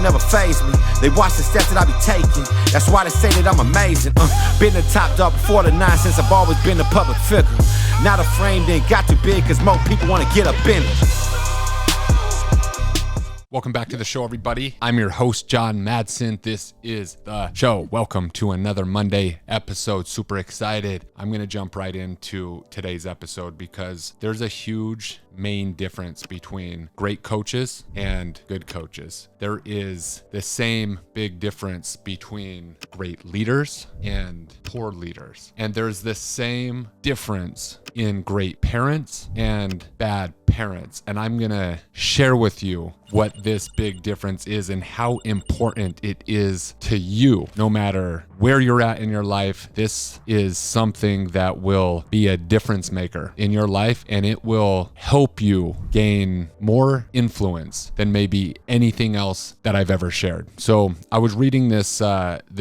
never faze me. They watch the steps that I be taking. That's why they say that I'm amazing. Been the top dog before the nonsense. I've always been a public figure. Now the frame didn't got too big, cause more people wanna get up in it. Welcome back to the show, everybody. I'm your host, John Madsen. This is the show. Welcome to another Monday episode. Super excited. I'm going to jump right into today's episode because there's a huge main difference between great coaches and good coaches. There is the same big difference between great leaders and poor leaders. And there's the same difference in great parents and bad parents. And I'm going to share with you what this big difference is and how important it is to you. No matter where you're at in your life, this is something that will be a difference maker in your life, and it will help you gain more influence than maybe anything else that I've ever shared. So I was reading this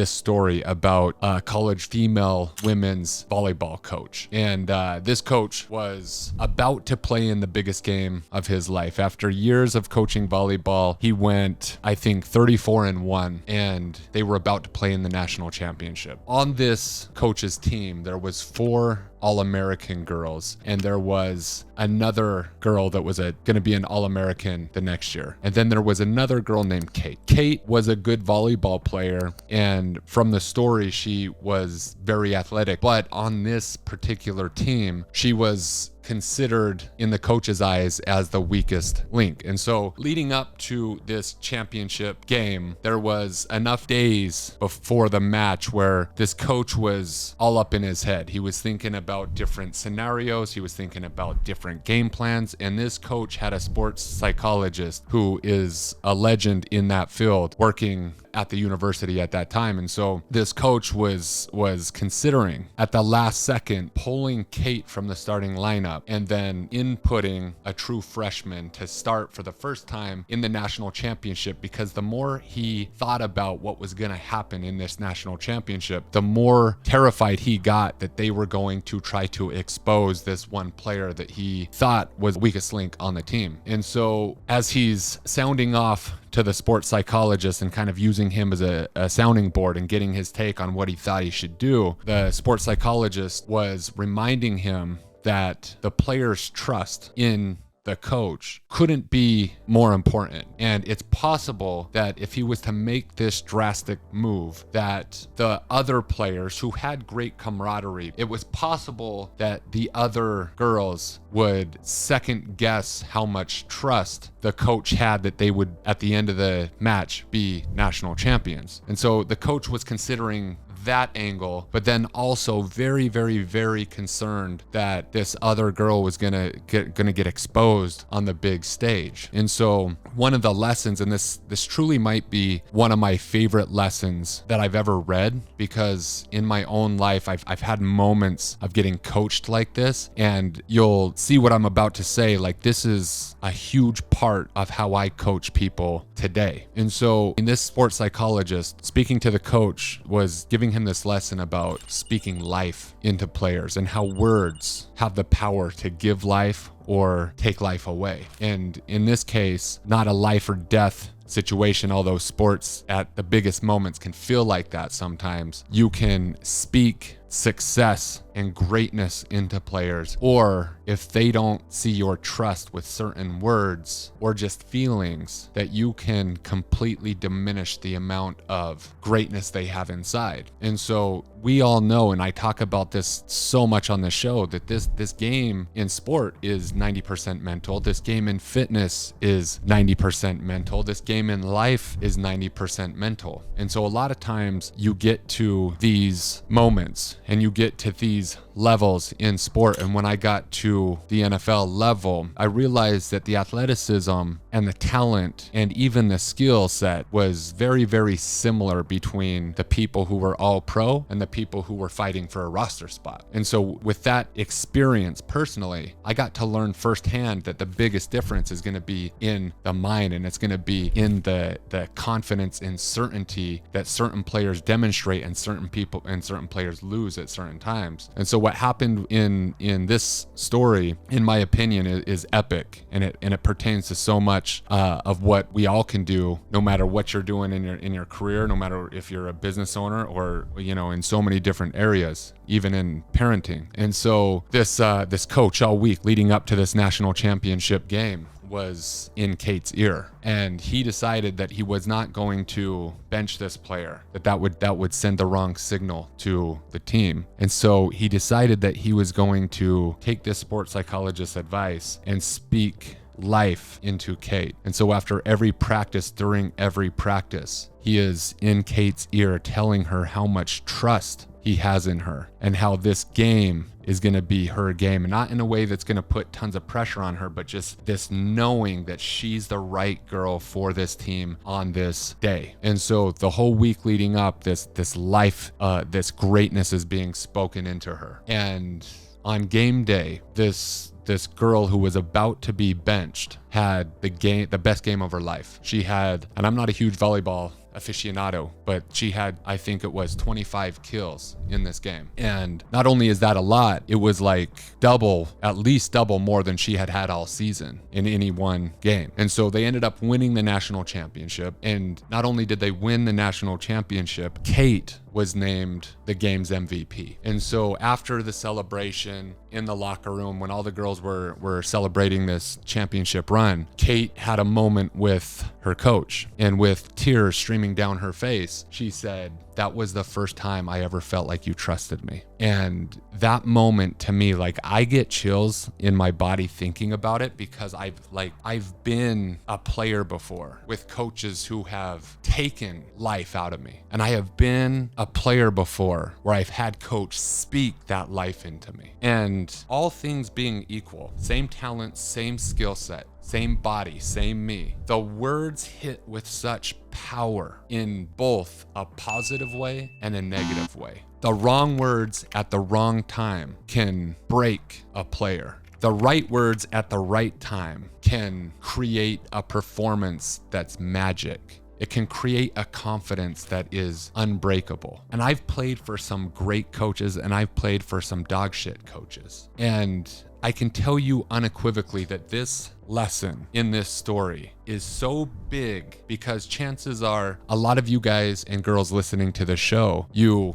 story about a college female women's volleyball coach, and this coach was about to play in the biggest game of his life. After years of coaching volleyball, he went, I think, 34-1, and they were about to play in the national championship. On this coach's team, there was 4 All-American girls, and there was another girl that was going to be an All-American the next year. And then there was another girl named Kate. Kate was a good volleyball player, and from the story, she was very athletic. But on this particular team, she was considered in the coach's eyes as the weakest link. And so leading up to this championship game, there was enough days before the match where this coach was all up in his head. He was thinking about different scenarios. He was thinking about different game plans. And this coach had a sports psychologist who is a legend in that field, working at the university at that time. And so this coach was considering at the last second pulling Kate from the starting lineup and then inputting a true freshman to start for the first time in the national championship, because the more he thought about what was going to happen in this national championship, the more terrified he got that they were going to try to expose this one player that he thought was the weakest link on the team. And so as he's sounding off to the sports psychologist and kind of using him as a sounding board and getting his take on what he thought he should do, the sports psychologist was reminding him that the player's trust in the coach couldn't be more important. And it's possible that if he was to make this drastic move, that the other players who had great camaraderie, it was possible that the other girls would second guess how much trust the coach had that they would, at the end of the match, be national champions. And so the coach was considering that angle, but then also very, very, very concerned that this other girl was gonna get exposed on the big stage. And so one of the lessons, and this truly might be one of my favorite lessons that I've ever read, because in my own life I've had moments of getting coached like this, and you'll see what I'm about to say. Like, this is a huge part of how I coach people today. And so in this sports psychologist speaking to the coach was giving him this lesson about speaking life into players and how words have the power to give life or take life away. And in this case, not a life or death situation, although sports at the biggest moments can feel like that sometimes. You can speak success and greatness into players, or if they don't see your trust with certain words or just feelings, that you can completely diminish the amount of greatness they have inside. And so we all know, and I talk about this so much on the show, that this game in sport is 90% mental. This game in fitness is 90% mental. This game in life is 90% mental. And so a lot of times you get to these moments and you get to these levels in sport. And when I got to the NFL level, I realized that the athleticism and the talent and even the skill set was very, very similar between the people who were all pro and the people who were fighting for a roster spot. And so with that experience personally, I got to learn firsthand that the biggest difference is going to be in the mind, and it's going to be in the confidence and certainty that certain players demonstrate and certain people and certain players lose at certain times. And so what happened in this story, in my opinion, is epic, and it pertains to so much of what we all can do, no matter what you're doing in your career, no matter if you're a business owner or, you know, in so many different areas, even in parenting. And so this coach all week leading up to this national championship game was in Kate's ear, and he decided that he was not going to bench this player, that would send the wrong signal to the team. And so he decided that he was going to take this sports psychologist's advice and speak life into Kate. And so after every practice, during every practice, he is in Kate's ear telling her how much trust he has in her and how this game is going to be her game, and not in a way that's going to put tons of pressure on her, but just this knowing that she's the right girl for this team on this day. And so the whole week leading up, this life, this greatness is being spoken into her. And on game day, this girl who was about to be benched had the best game of her life. She had, and I'm not a huge volleyball aficionado, but she had, I think it was 25 kills in this game. And not only is that a lot, it was like at least double more than she had all season in any one game. And so they ended up winning the national championship. And not only did they win the national championship, Kate was named the game's MVP. And so after the celebration in the locker room, when all the girls were celebrating this championship run, Kate had a moment with her coach, and with tears streaming down her face, she said, "That was the first time I ever felt like you trusted me." And that moment, to me, like, I get chills in my body thinking about it, because I've been a player before with coaches who have taken life out of me. And I have been a player before where I've had coach speak that life into me. And all things being equal, same talent, same skill set, same body, same me, the words hit with such power in both a positive way and a negative way. The wrong words at the wrong time can break a player. The right words at the right time can create a performance that's magic. It can create a confidence that is unbreakable. And I've played for some great coaches, and I've played for some dog shit coaches. And I can tell you unequivocally that this lesson in this story is so big, because chances are a lot of you guys and girls listening to the show, you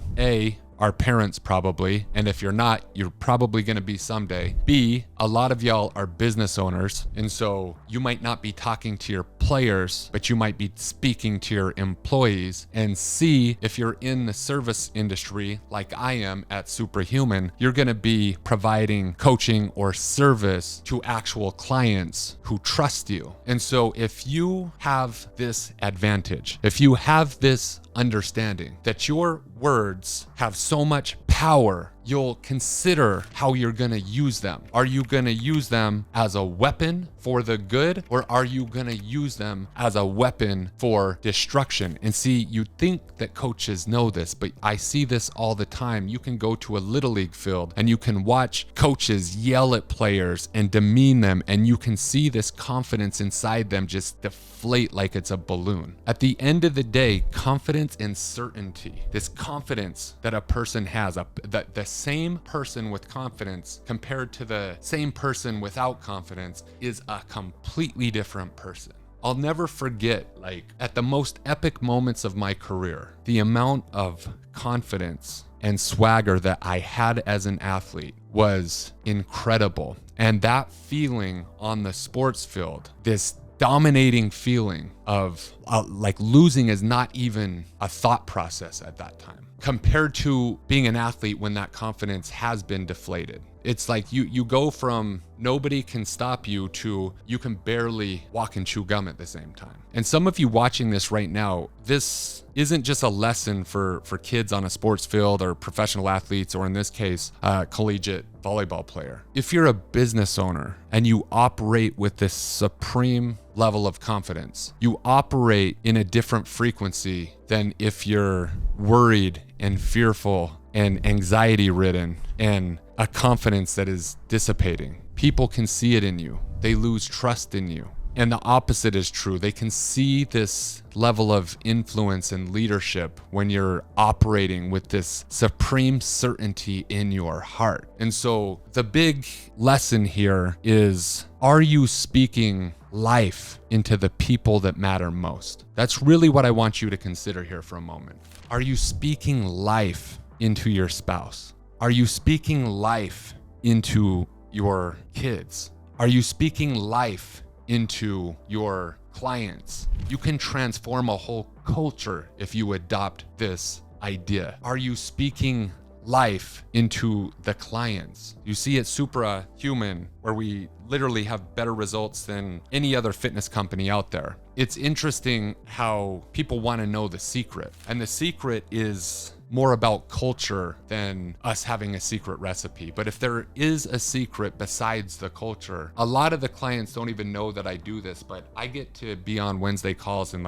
are parents probably, and if you're not, you're probably going to be someday. B, a lot of y'all are business owners, and so you might not be talking to your players, but you might be speaking to your employees. And C, if you're in the service industry like I am at Superhuman, you're going to be providing coaching or service to actual clients who trust you. And so if you have this advantage, if you have this understanding that your words have so much power, you'll consider how you're going to use them. Are you going to use them as a weapon for the good, or are you going to use them as a weapon for destruction? And see, you think that coaches know this, but I see this all the time. You can go to a little league field and you can watch coaches yell at players and demean them, and you can see this confidence inside them just deflate like it's a balloon. At the end of the day, confidence and certainty, this confidence that a person has, the same person with confidence compared to the same person without confidence, is a completely different person. I'll never forget, like, at the most epic moments of my career, the amount of confidence and swagger that I had as an athlete was incredible. And that feeling on the sports field, this dominating feeling of like losing is not even a thought process at that time, compared to being an athlete when that confidence has been deflated. It's like you go from nobody can stop you to you can barely walk and chew gum at the same time. And some of you watching this right now, this isn't just a lesson for kids on a sports field or professional athletes, or in this case, a collegiate volleyball player. If you're a business owner and you operate with this supreme level of confidence, you operate in a different frequency than if you're worried and fearful and anxiety ridden and a confidence that is dissipating. People can see it in you. They lose trust in you. And the opposite is true. They can see this level of influence and leadership when you're operating with this supreme certainty in your heart. And so the big lesson here is, are you speaking life into the people that matter most? That's really what I want you to consider here for a moment. Are you speaking life into your spouse? Are you speaking life into your kids? Are you speaking life into your clients? You can transform a whole culture if you adopt this idea. Are you speaking life into the clients? You see, at Suprahuman, where we literally have better results than any other fitness company out there, it's interesting how people want to know the secret. And the secret is more about culture than us having a secret recipe. But if there is a secret besides the culture, a lot of the clients don't even know that I do this, but I get to be on Wednesday calls and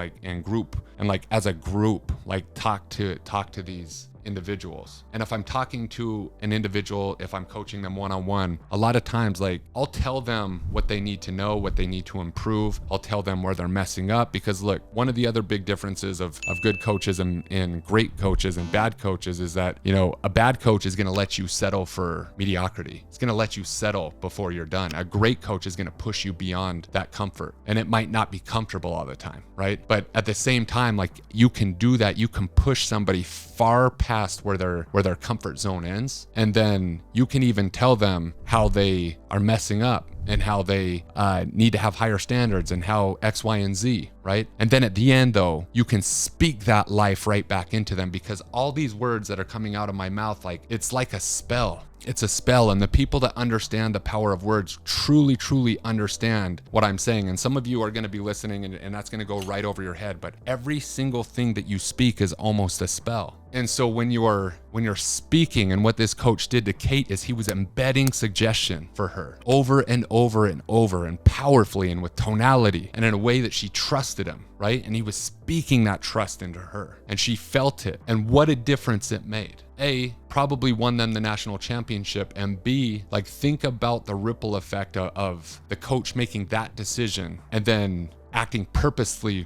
as a group, talk to these individuals. And if I'm talking to an individual, if I'm coaching them one-on-one, a lot of times I'll tell them what they need to know, what they need to improve. I'll tell them where they're messing up, because look, one of the other big differences of good coaches and great coaches and bad coaches is that, a bad coach is going to let you settle for mediocrity. It's going to let you settle before you're done. A great coach is going to push you beyond that comfort, and it might not be comfortable all the time, right? But at the same time, you can do that. You can push somebody far past where their comfort zone ends, and then you can even tell them how they are messing up and how they need to have higher standards and how X, Y, and Z, right? And then at the end, though, you can speak that life right back into them, because all these words that are coming out of my mouth, it's like a spell. It's a spell, and the people that understand the power of words truly, truly understand what I'm saying. And some of you are going to be listening, and that's going to go right over your head. But every single thing that you speak is almost a spell. And so when you're speaking, and what this coach did to Kate is he was embedding suggestion for her over and over and over, and powerfully and with tonality and in a way that she trusted him, right? And he was speaking that trust into her, and she felt it. And what a difference it made. A, probably won them the national championship, and B, think about the ripple effect of the coach making that decision and then acting purposefully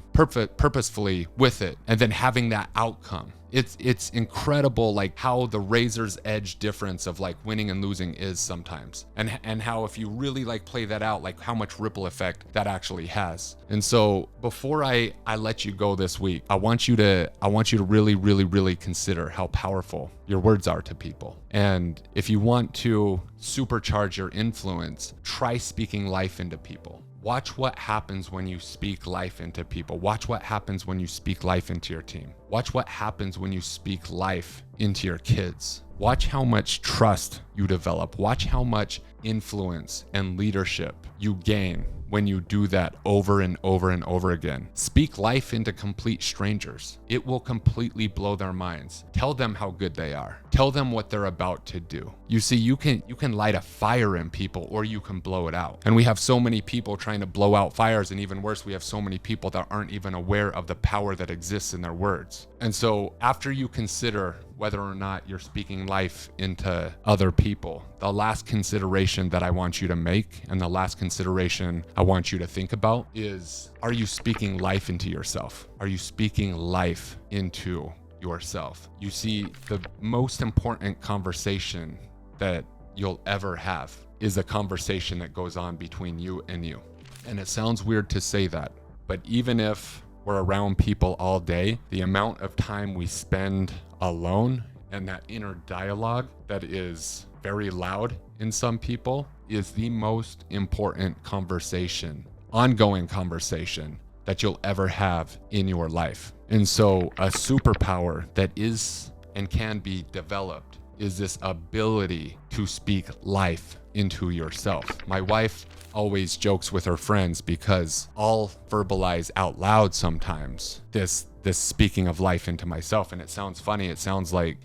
with it, and then having that outcome. It's incredible how the razor's edge difference of winning and losing is sometimes, and how if you really play that out, how much ripple effect that actually has. And so before I let you go this week, I want you to really, really, really consider how powerful your words are to people. And if you want to supercharge your influence, try speaking life into people. Watch what happens when you speak life into people. Watch what happens when you speak life into your team. Watch what happens when you speak life into your kids. Watch how much trust you develop. Watch how much influence and leadership you gain when you do that over and over and over again. Speak life into complete strangers. It will completely blow their minds. Tell them how good they are. Tell them what they're about to do. You see, you can light a fire in people, or you can blow it out. And we have so many people trying to blow out fires, and even worse, we have so many people that aren't even aware of the power that exists in their words. And so after you consider whether or not you're speaking life into other people, the last consideration that I want you to make, and the last consideration I want you to think about is, are you speaking life into yourself? Are you speaking life into yourself? You see, the most important conversation that you'll ever have is a conversation that goes on between you and you. And it sounds weird to say that, but even if we're around people all day, the amount of time we spend alone and that inner dialogue that is very loud in some people is the most important conversation, ongoing conversation that you'll ever have in your life. And so a superpower that is and can be developed is this ability to speak life into yourself. My wife always jokes with her friends, because I'll verbalize out loud sometimes this speaking of life into myself, and it sounds funny. It sounds like,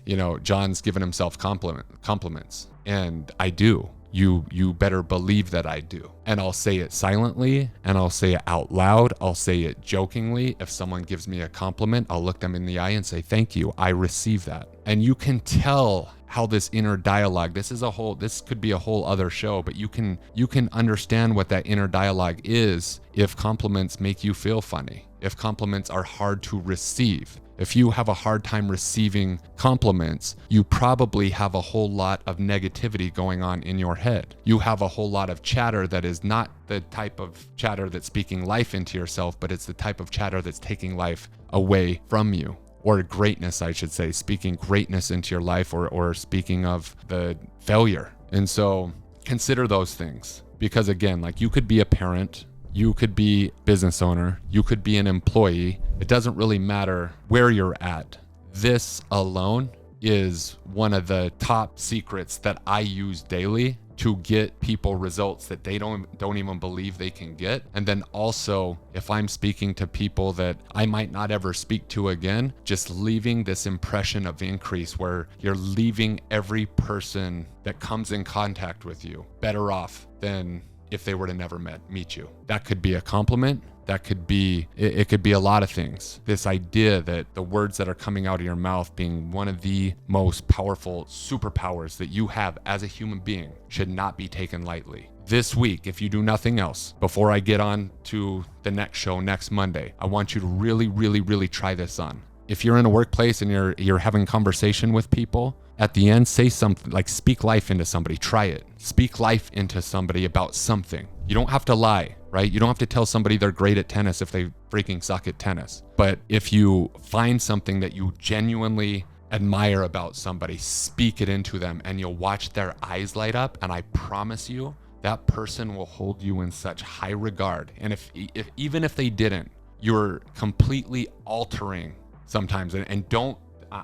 John's giving himself compliments, and I do. You better believe that I do. And I'll say it silently, and I'll say it out loud. I'll say it jokingly. If someone gives me a compliment, I'll look them in the eye and say, thank you, I receive that. And you can tell how this inner dialogue, this could be a whole other show, but you can understand what that inner dialogue is if compliments make you feel funny, if compliments are hard to receive. If you have a hard time receiving compliments, you probably have a whole lot of negativity going on in your head. You have a whole lot of chatter that is not the type of chatter that's speaking life into yourself, but it's the type of chatter that's taking life away from you. Or greatness, I should say, speaking greatness into your life, or speaking of the failure. And so consider those things, because again, like, you could be a parent, you could be a business owner, you could be an employee. It doesn't really matter where you're at. This alone is one of the top secrets that I use daily to get people results that they don't even believe they can get. And then also, if I'm speaking to people that I might not ever speak to again, just leaving this impression of increase where you're leaving every person that comes in contact with you better off than if they were to never meet you. That could be a compliment. That could be, it could be a lot of things. This idea that the words that are coming out of your mouth being one of the most powerful superpowers that you have as a human being should not be taken lightly. This week, if you do nothing else, before I get on to the next show next Monday, I want you to really, really, really try this on. If you're in a workplace and you're having conversation with people, at the end, say something, like, speak life into somebody. Try it. Speak life into somebody about something. You don't have to lie, right? You don't have to tell somebody they're great at tennis if they freaking suck at tennis. But if you find something that you genuinely admire about somebody, speak it into them, and you'll watch their eyes light up. And I promise you, that person will hold you in such high regard. And if even if they didn't, you're completely altering sometimes. And don't,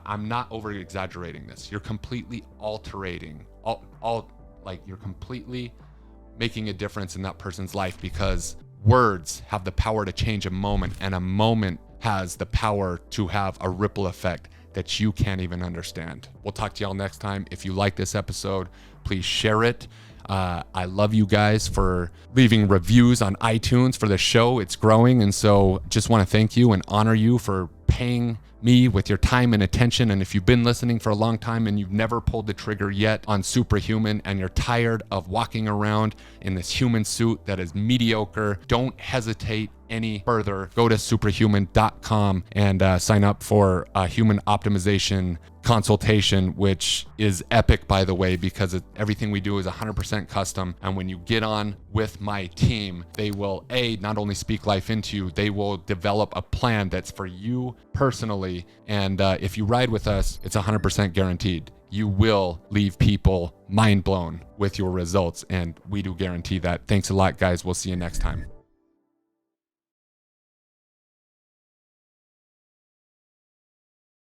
I'm not over exaggerating this. You're completely altering, you're completely making a difference in that person's life, because words have the power to change a moment, and a moment has the power to have a ripple effect that you can't even understand. We'll talk to y'all next time. If you like this episode, please share it. I love you guys for leaving reviews on iTunes for the show. It's growing. And so just want to thank you and honor you for paying me with your time and attention. And if you've been listening for a long time and you've never pulled the trigger yet on Superhuman, and you're tired of walking around in this human suit that is mediocre, don't hesitate any further. Go to superhuman.com and sign up for a human optimization consultation, which is epic, by the way, because everything we do is 100% custom. And when you get on with my team, they will not only speak life into you, they will develop a plan that's for you personally. And if you ride with us, it's 100% guaranteed. You will leave people mind blown with your results, and we do guarantee that. Thanks a lot, guys. We'll see you next time.